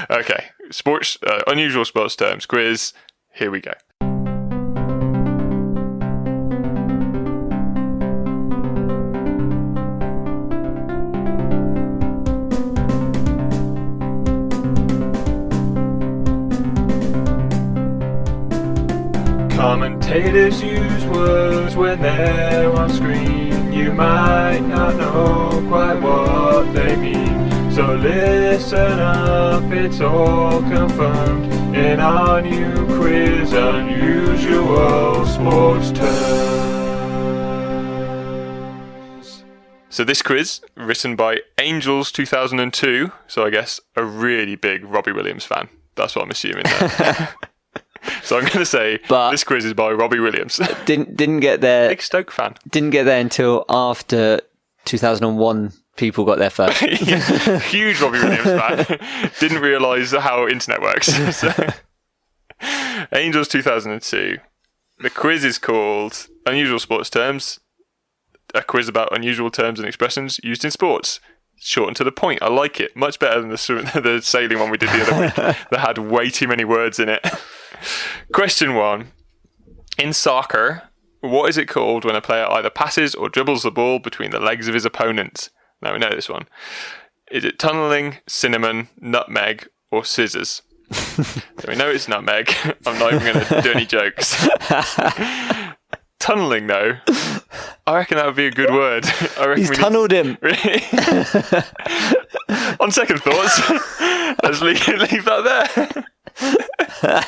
Okay, sports, unusual sports terms quiz. Here we go. Commentators use words when they're on screen. You might not know quite what they mean. So listen up, it's all confirmed in our new quiz, Unusual Sports Terms. So this quiz, written by Angels 2002, so I guess a really big Robbie Williams fan. That's what I'm assuming there. So I'm going to say this quiz is by Robbie Williams. Didn't get there. Big Stoke fan. Didn't get there until after 2001. People got there first. Yeah, huge Robbie Williams fan. Didn't realise how internet works. So, Angels 2002. The quiz is called Unusual Sports Terms. A quiz about unusual terms and expressions used in sports. Short and to the point. I like it. Much better than the sailing one we did the other week that had way too many words in it. Question 1. In soccer, what is it called when a player either passes or dribbles the ball between the legs of his opponent? Now we know this one. Is it tunnelling, cinnamon, nutmeg, or scissors? So we know it's nutmeg. I'm not even going to do any jokes. Tunnelling, though, I reckon that would be a good word. He's tunnelled him. On second thoughts, let's leave that there.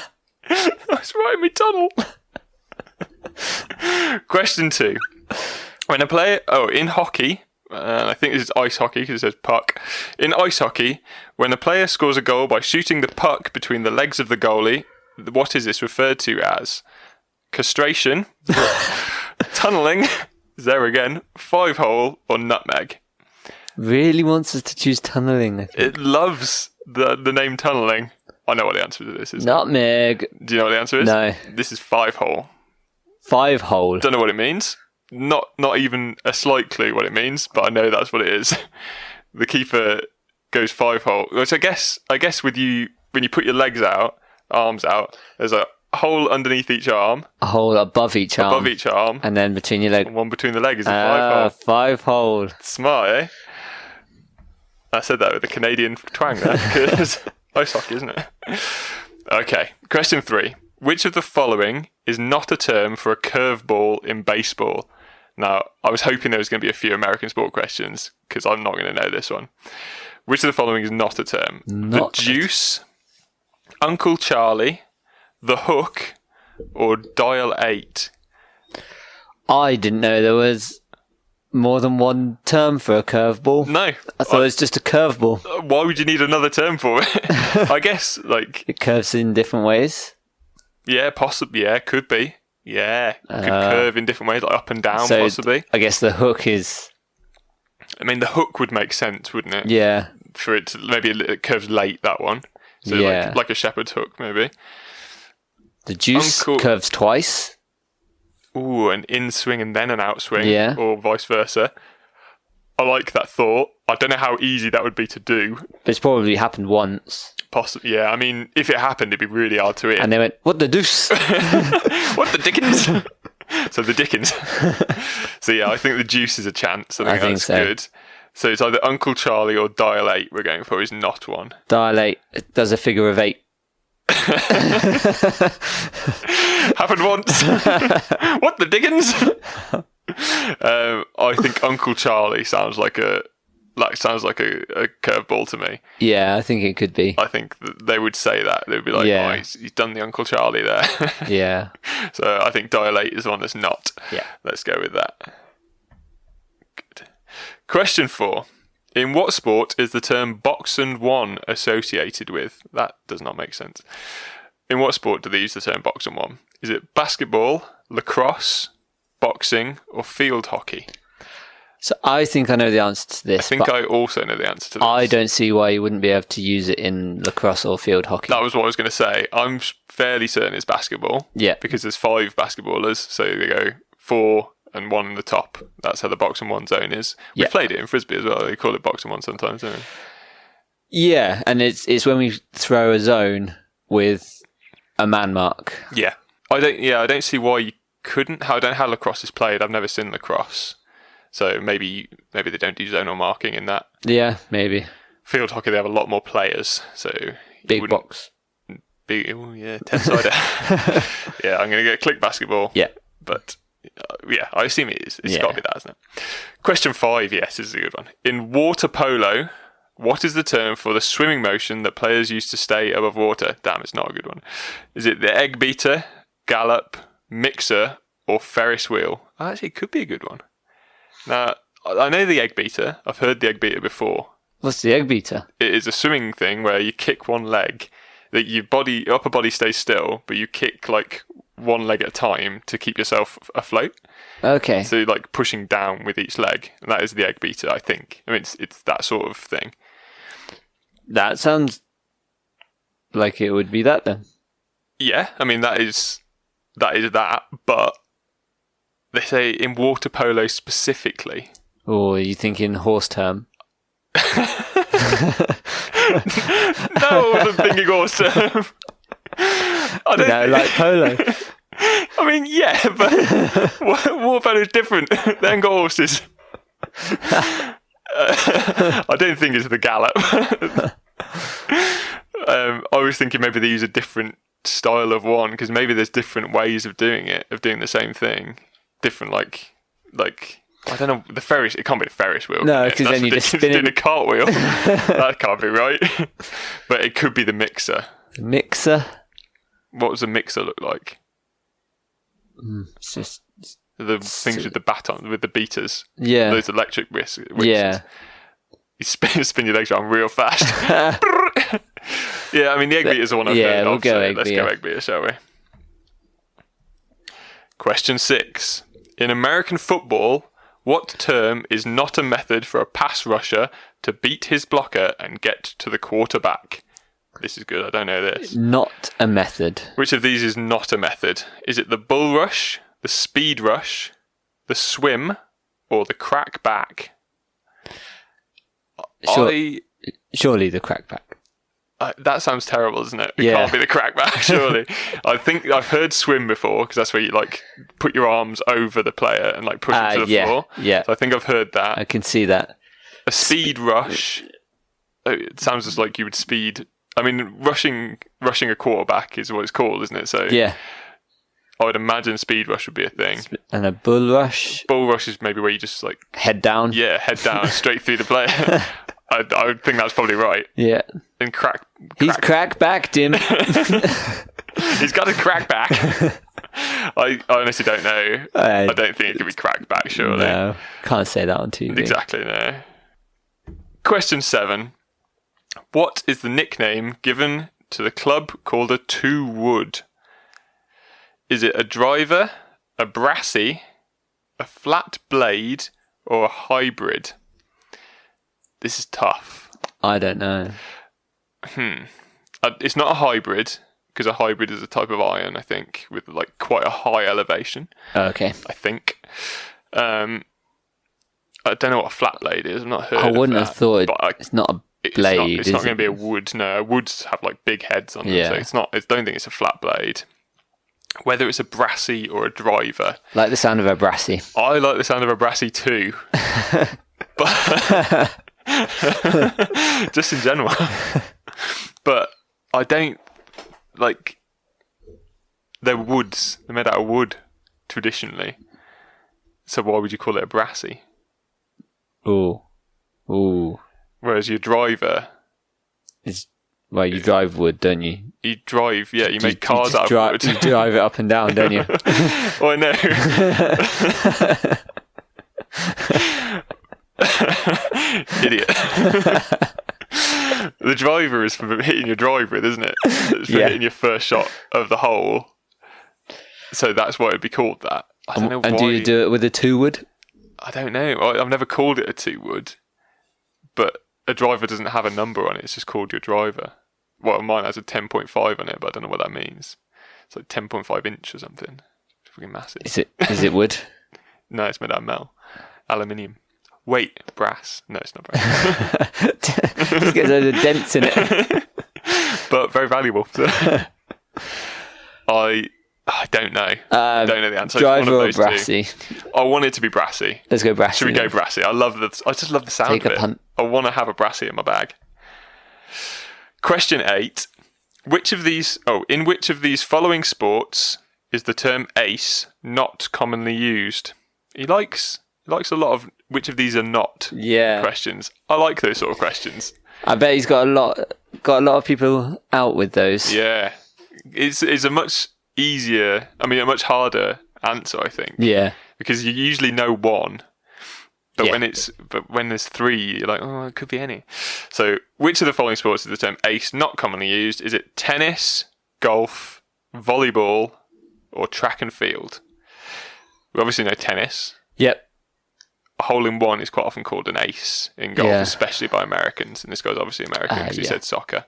It's right in my tunnel. Question 2. When a player... in hockey... I think this is ice hockey because it says puck. In ice hockey, when a player scores a goal by shooting the puck between the legs of the goalie, what is this referred to as? Castration, tunnelling, there again, 5-hole, or nutmeg? Really wants us to choose tunnelling. It loves the name tunnelling. I know what the answer to this is. Nutmeg. Do you know what the answer is? No. This is 5-hole. 5-hole. Don't know what it means. Not even a slight clue what it means, but I know that's what it is. The keeper goes 5-hole. Which I guess with you, when you put your arms out, there's a hole underneath each arm. A hole above each arm. Above each arm. And then between your legs. And one between the legs is a 5-hole. 5-hole. Smart, eh? I said that with a Canadian twang there, because ice hockey, isn't it? Okay, question 3. Which of the following is not a term for a curveball in baseball? Now, I was hoping there was going to be a few American sport questions, because I'm not going to know this one. Which of the following is not a term? The juice, Uncle Charlie, the hook, or dial 8? I didn't know there was more than one term for a curveball. No. I thought it was just a curveball. Why would you need another term for it? I guess, it curves in different ways. Yeah, possibly. Yeah, could be. Yeah, could curve in different ways, like up and down, possibly. I guess the hook is... I mean, the hook would make sense, wouldn't it? Yeah. For it to... Maybe it curves late, that one. So like a shepherd's hook, maybe. The juice curves twice. Ooh, an in-swing and then an outswing. Yeah. Or vice versa. I like that thought. I don't know how easy that would be to do. But it's probably happened once. Possibly, yeah. I mean, if it happened, it'd be really hard to hit. And they went, what the deuce? What the dickens? So the dickens. So yeah, I think the juice is a chance. I think that's good. So it's either Uncle Charlie or dial 8 we're going for is not one. Dial 8 does a figure of 8. Happened once. What the dickens? I think Uncle Charlie sounds like a curveball to me. Yeah, I think it could be. I think they would say that. They'd be like, oh, he's done the Uncle Charlie there. Yeah. So I think dial 8 is the one that's not. Yeah. Let's go with that. Good. Question 4. In what sport is the term box and one associated with? That does not make sense. In what sport do they use the term box and one? Is it basketball, lacrosse, boxing, or field hockey? So I think I know the answer to this. I think I also know the answer to this. I don't see why you wouldn't be able to use it in lacrosse or field hockey. That was what I was going to say. I'm fairly certain it's basketball. Yeah. Because there's 5 basketballers, so they go 4 and 1 in the top. That's how the box and one zone is. We played it in Frisbee as well. They call it box and one sometimes, don't they? Yeah, and it's when we throw a zone with a man mark. Yeah. I don't see why you couldn't. I don't know how lacrosse is played. I've never seen lacrosse. So maybe they don't do zonal marking in that. Yeah, maybe. Field hockey, they have a lot more players, so Big box. Oh yeah, 10-sider. Yeah, I'm going to go click basketball. Yeah. But yeah, I assume it is. It's Yeah. got to be that, isn't it? Question 5, yes, this is a good one. In water polo, what is the term for the swimming motion that players use to stay above water? Damn, it's not a good one. Is it the egg beater, gallop, mixer, or Ferris wheel? Actually, it could be a good one. Now, I know the egg beater. I've heard the egg beater before. What's the egg beater? It is a swimming thing where you kick one leg, that your upper body stays still, but you kick like one leg at a time to keep yourself afloat. Okay. So like pushing down with each leg. And that is the egg beater, I think. I mean, it's that sort of thing. That sounds like it would be that then. Yeah, I mean that is that, but they say in water polo specifically. Or are you thinking horse term? No, I wasn't thinking horse term. I don't like polo. I mean, yeah, but water polo is different. They ain't got horses. I don't think it's the gallop. I was thinking maybe they use a different style of one, because maybe there's different ways of doing it, of doing the same thing. Different, like I don't know, the Ferris. It can't be the Ferris wheel. No, because then you just spin doing it. a cartwheel. That can't be right. But it could be the mixer. Mixer. What does a mixer look like? It's just The things with the baton, with the beaters. yeah, Those electric whips. yeah. You spin your legs around real fast. Yeah, I mean, the egg beater is the one I've heard we'll of, go so egg let's beater. go egg beater, shall we? Question 6. In American football, what term is not a method for a pass rusher to beat his blocker and get to the quarterback? This is good, I don't know this. Not a method. Which of these is not a method? Is it the bull rush, the speed rush, the swim, or the crack back? Surely the crackback. That sounds terrible, doesn't it? It Yeah. can't be the crackback, surely. I think I've heard swim before, because that's where you like put your arms over the player and like push it to the yeah, floor. yeah. So I think I've heard that. I can see that. A speed rush. It sounds just like you would speed. I mean, rushing a quarterback is what it's called, isn't it? So Yeah. I would imagine speed rush would be a thing. And a bull rush. Bull rush is maybe where you just like Head down. head down straight through the player. I would think that's probably right. Yeah. And crack. He's crack backed him. He's got a crack back. I honestly don't know. I don't think it could be cracked back, surely. No. Can't say that on TV. Exactly, no. Question 7. What is the nickname given to the club called a two-wood? Is it a driver, a brassy, a flat blade, or a hybrid? This is tough. I don't know. It's not a hybrid, because a hybrid is a type of iron, I think, with like quite a high elevation. Okay. I think. I don't know what a flat blade is. I've not heard. I wouldn't of have thought but it's not a blade. It's not is going to be it? a wood. No, woods have like big heads on them, Yeah. so it's not. I don't think it's a flat blade. Whether it's a brassy or a driver, Like the sound of a brassy. I like the sound of a brassy too. But just in general. But I don't like. They're woods. They're made out of wood traditionally. So why would you call it a brassy? Ooh. Whereas your driver, Well, you drive wood, don't you? you drive. Yeah, you make cars out of wood. You drive it up and down, don't you? Oh, I know. Idiot. The driver is for hitting your drive with, isn't it? It's for hitting your first shot of the hole. So that's why it'd be called that. I don't know And why. do you do it with a two wood? I don't know. I've never called it a two-wood. But a driver doesn't have a number on it. It's just called your driver. Well, mine has a 10.5 on it, but I don't know what that means. It's like 10.5 inch or something. It's freaking massive. Is it wood? No, it's made out of metal. Aluminium. Wait, brass. No, it's not brass. Just get loads of dents in it. But very valuable. I don't know. Don't know the answer. It's Driver one or of those two. brassy? I want it to be brassy. Let's go brassy. Should we go brassy? I just love the sound Take of a it. punt. I want to have a brassy in my bag. Question 8. In which of these following sports is the term ace not commonly used? He likes a lot of which of these are not Yeah. questions. I like those sort of questions. I bet he's got a lot of people out with those. Yeah. It's a much easier, a much harder answer, I think. Yeah. Because you usually know one. But Yeah. when there's 3, you're like, oh, it could be any. So, which of the following sports is the term ace not commonly used? Is it tennis, golf, volleyball, or track and field? We obviously know tennis. Yep. A hole-in-one is quite often called an ace in golf, Yeah. especially by Americans. And this guy's obviously American because he yeah. said soccer.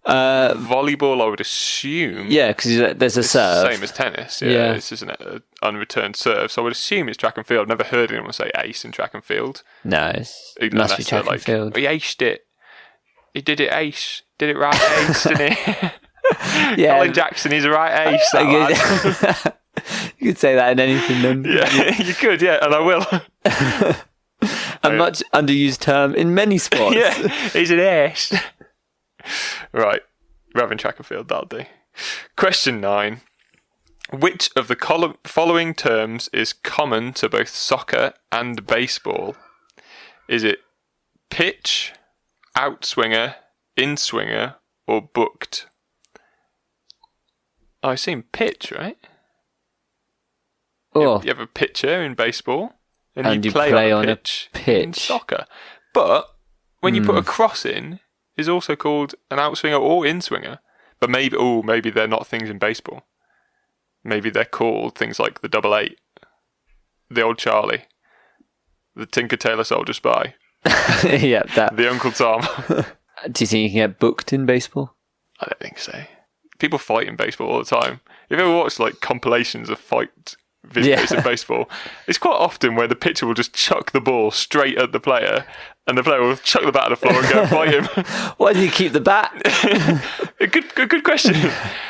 Volleyball, I would assume. Yeah, because there's a serve. Same as tennis. Yeah, Yeah. it's just an unreturned serve. So I would assume it's track and field. I've never heard anyone say ace in track and field. No, it must be Unless they're track and field. He aced it. He did it ace. Did it right ace, didn't he? Yeah. Colin Jackson, he's a right ace. That lad. You could say that in anything then. Yeah, you could, yeah, and I will. A much underused term in many sports. Yeah, he's an ace. Right, we're having track and field, that'll do. Question 9. Which of the following terms is common to both soccer and baseball? Is it pitch, outswinger, inswinger, or booked? Oh, I've seen pitch, right? Oh, You have a pitcher in baseball, and And you you play, play on on a a pitch, in pitch. soccer. But when you put a cross in, is also called an outswinger or inswinger. But maybe they're not things in baseball. Maybe they're called things like the 88, the Old Charlie, the Tinker Tailor Soldier Spy, yeah, that. the Uncle Tom. Do you think you can get booked in baseball? I don't think so. People fight in baseball all the time. If you ever watched like compilations of fight videos Yeah. in baseball, it's quite often where the pitcher will just chuck the ball straight at the player, and the player will chuck the bat at the floor and go and fight him. Why do you keep the bat? Good question.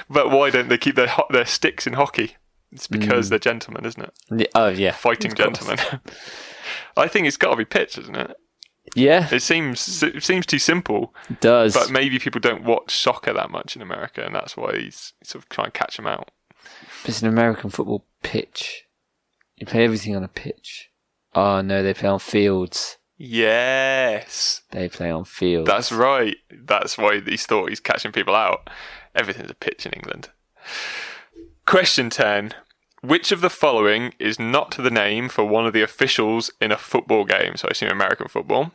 But why don't they keep their sticks in hockey? It's because they're gentlemen, isn't it? Oh, yeah. Fighting of course. gentlemen. I think it's got to be pitch, isn't it? Yeah, It seems too simple. it does. But maybe people don't watch soccer that much in America, and that's why he's sort of trying to catch them out. It's an American football pitch. You play everything on a pitch. Oh, no, they play on fields. Yes, They play on fields. that's right. That's why he's thought he's catching people out. Everything's a pitch in England. Question 10. Which of the following is not the name for one of the officials in a football game? So I assume American football.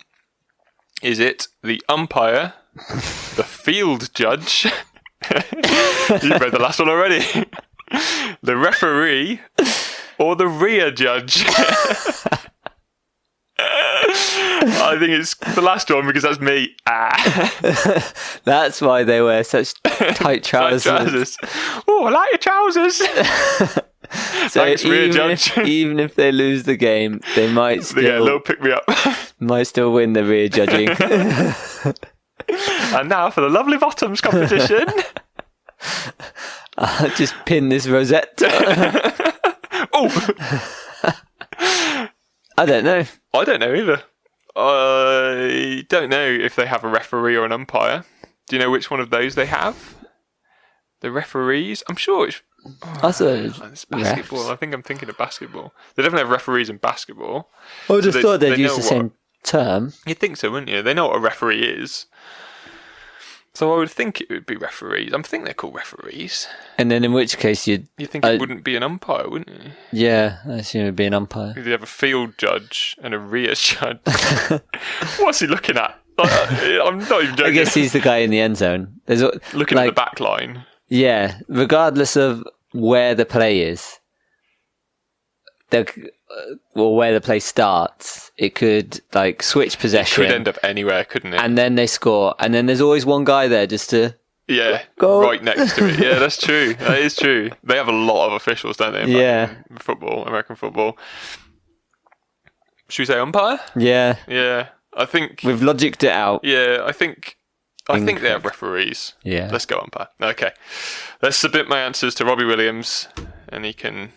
Is it the umpire, the field judge? You've read the last one already. The referee, or the rear judge? I think it's the last one because that's me. That's why they wear such tight trousers. Oh, I like your trousers. So Thanks, rear judge. even if they lose the game, they might Yeah, a still little pick me up. win the rear judging. And now for the lovely bottoms competition. I'll just pin this rosette. Oh, I don't know. I don't know either. I don't know if they have a referee or an umpire. Do you know which one of those they have? The referees? I'm sure it's it's basketball. refs. I think I'm thinking of basketball. They definitely have referees in basketball. I would have they- thought they they'd use know the what- same term. You'd think so, wouldn't you? They know what a referee is. So I would think it would be referees. I think they're called referees. And then in which case you'd... You'd think it wouldn't be an umpire, wouldn't you? Yeah, I assume it'd be an umpire. You'd have a field judge and a rear judge. What's he looking at? I'm not even joking. I guess he's the guy in the end zone. There's looking at the back line. Yeah, regardless of where the play is, or where the play starts, it could like switch possession. Could end up anywhere, couldn't it? And then they score, and then there's always one guy there just to yeah, go. right next to it. Yeah, that's true. That is true. They have a lot of officials, don't they? Yeah. In football, American football. Should we say umpire? Yeah. Yeah. I think... We've logicked it out. Yeah, I think they have referees. Yeah. Let's go umpire. Okay. Let's submit my answers to Robbie Williams, and he can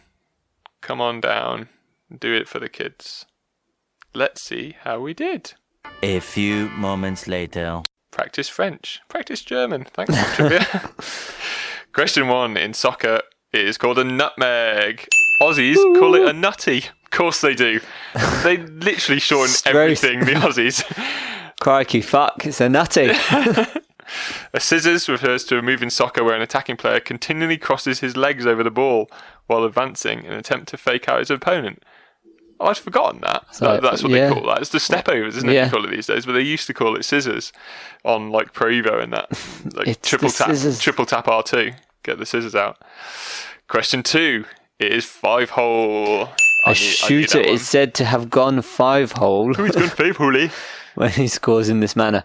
come on down and do it for the kids. Let's see how we did. A few moments later. Practice French. Practice German. Thanks for trivia. Question 1. In soccer, it is called a nutmeg. Aussies call it a nutty. Of course they do. They literally shorten everything, the Aussies. Crikey, fuck, it's a nutty. A scissors refers to a move in soccer where an attacking player continually crosses his legs over the ball while advancing in an attempt to fake out his opponent. I'd forgotten that. That's what they call that. It's the step overs, isn't it? They call it these days, but they used to call it scissors on like Pro Evo and that. Like triple tap R2. Get the scissors out. Question 2. It is 5-hole. A shooter is said to have gone 5-hole. Who's gone 5-hole? When he scores in this manner.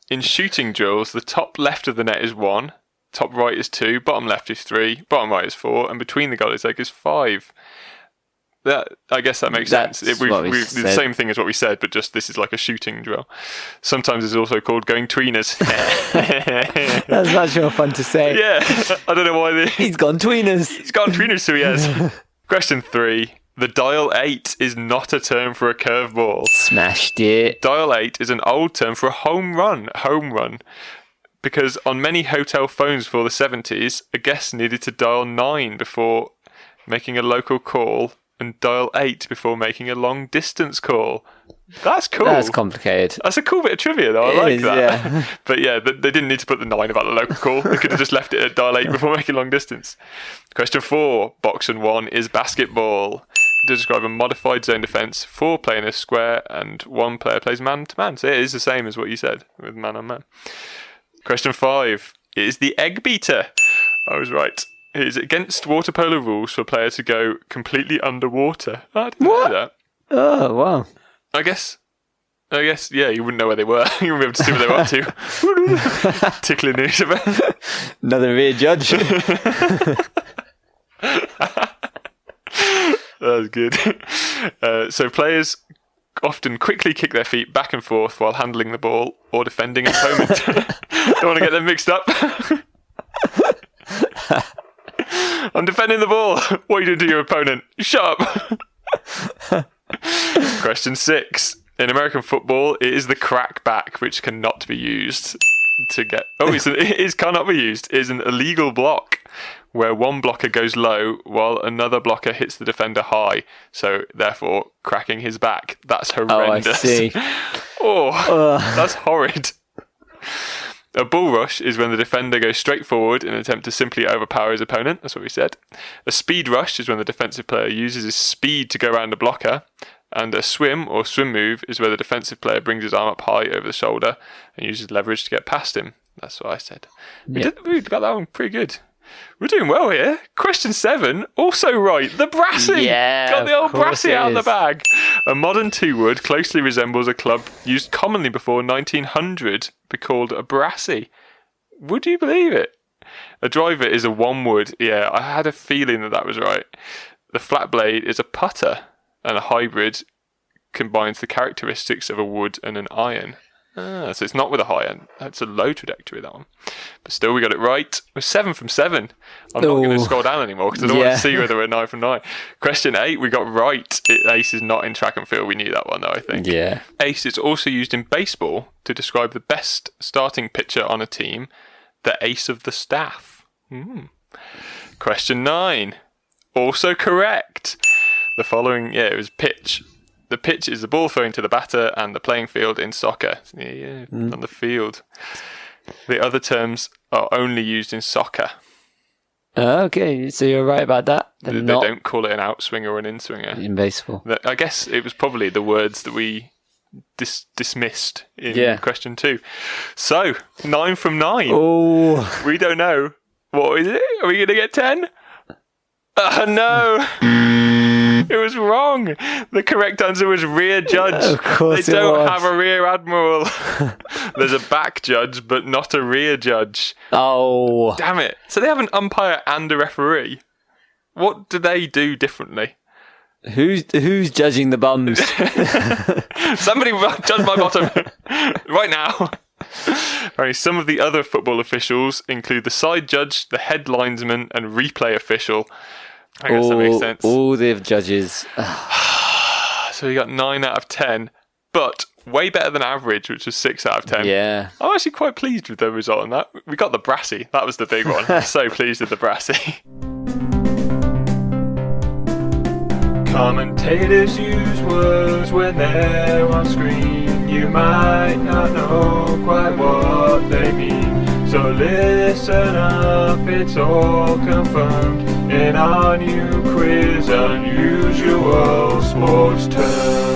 In shooting drills, the top left of the net is 1, top right is 2, bottom left is 3, bottom right is 4, and between the goalie's leg is 5. I guess that makes sense. We've the same thing as what we said, but just this is like a shooting drill. Sometimes it's also called going tweeners. That's much more fun to say. Yeah, I don't know why. He's gone tweeners. He's gone tweeners, so he has. Question 3. The dial 8 is not a term for a curveball. Smashed it. Dial 8 is an old term for a home run. Because on many hotel phones for the 70s, a guest needed to dial 9 before making a local call and dial 8 before making a long distance call. That's cool. That's complicated. That's a cool bit of trivia, though. I like that. Yeah. But yeah, they didn't need to put the 9 about the local call. They could have just left it at dial 8 before making long distance. Question 4. Boxing 1 is basketball. To describe a modified zone defence, 4 play in a square and 1 player plays man to man. So it is the same as what you said with man on man. Question 5 is the egg beater. I was right. It is against water polo rules for a player to go completely underwater. I didn't know that. Oh, wow. I guess, yeah, you wouldn't know where they were. You wouldn't be able to see what they were up to. Tickling news about. Another rear judge. That was good. So players often quickly kick their feet back and forth while handling the ball or defending an opponent. Don't want to get them mixed up. I'm defending the ball. What are you doing to your opponent? Shut up. Question 6. In American football, it is the crackback, which cannot be used to get... cannot be used. It is an illegal block where one blocker goes low while another blocker hits the defender high. So, therefore, cracking his back. That's horrendous. Oh, I see. That's horrid. A bull rush is when the defender goes straight forward in an attempt to simply overpower his opponent. That's what we said. A speed rush is when the defensive player uses his speed to go around a blocker. And a swim or swim move is where the defensive player brings his arm up high over the shoulder and uses leverage to get past him. That's what I said. We got that one pretty good. We're doing well here. Question 7, also right. The brassy. Yeah, got the old brassy out of the bag. A modern 2-wood closely resembles a club used commonly before 1900 be called a brassy. Would you believe it? A driver is a 1-wood. Yeah, I had a feeling that was right. The flat blade is a putter, and a hybrid combines the characteristics of a wood and an iron. So it's not with a high end. That's a low trajectory, that one. But still, we got it right. We're 7 from 7. I'm not going to scroll down anymore because I don't want to see whether we're 9 from 9. Question 8, we got right. Ace is not in track and field. We knew that one, though, I think. Yeah. Ace is also used in baseball to describe the best starting pitcher on a team, the ace of the staff. Question 9, also correct. The following, it was pitch. The pitch is the ball thrown to the batter and the playing field in soccer. On the field. The other terms are only used in soccer. Okay, so you're right about that. They don't call it an outswinger or an inswinger. In baseball. I guess it was probably the words that we dismissed in question 2. So, 9 from 9. Oh. We don't know. What is it? Are we going to get 10? No. It was wrong. The correct answer was rear judge. Of course they don't have a rear admiral. There's a back judge, but not a rear judge. Oh. Damn it. So they have an umpire and a referee. What do they do differently? Who's judging the bums? Somebody judge my bottom right now. Apparently, some of the other football officials include the side judge, the head linesman, and replay official. I guess that makes sense. All the judges. So we got 9 out of 10, but way better than average, which was 6 out of 10. Yeah. I'm actually quite pleased with the result on that. We got the brassy. That was the big one. I'm so pleased with the brassy. Commentators use words when they're on screen. You might not know quite what they mean. So listen up, it's all confirmed in our new quiz, Unusual Sports Terms.